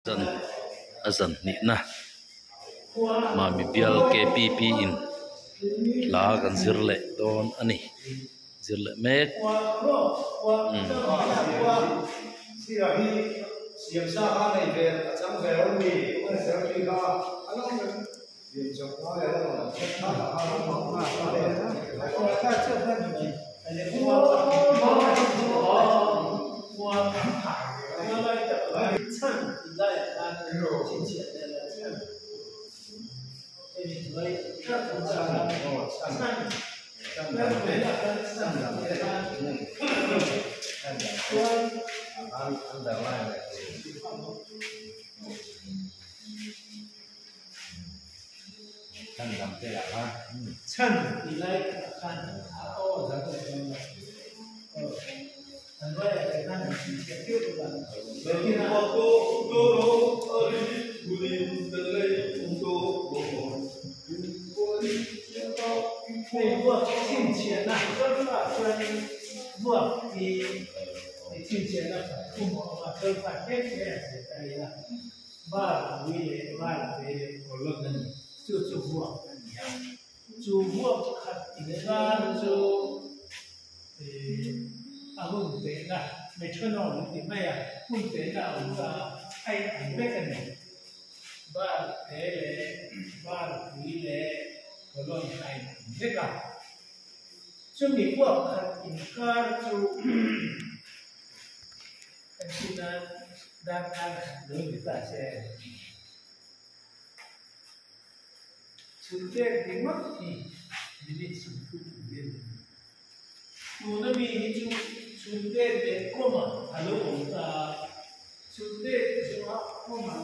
Zan azan ni na ma mi bial KPP in la kan zirle don ani zirle mek sia hi siam sa ha nei ve chang ve ro mi ko se ro ki ka along ye chok ha le ro ha ha ma ma le na ko ta che ha ni ale ko wa ha na lai ta lai chan lai ta ro chin chen de la chan e ni lai ta ta cha ro chan chan na le la ta chan na le ta under line chân làm thế là ha chân thì lấy chân ô ra cái thành vậy là cái chân sẽ tiêu được bạn bởi vì là cô ở Bùi Tân Lê cô美国金钱呐，这个跟我的金钱呐，父母啊，都反正也是可以的。把为了我论的就祖父一样，祖父看那就问题呐，没穿到问题没呀？问题呐，我们爱那个呢，把为了。我论开这个，就你不看应该就，但是呢，当然容易大些，存在的问题，你的情绪里面，我那边就存在的过嘛，还有我们的存在什么过嘛，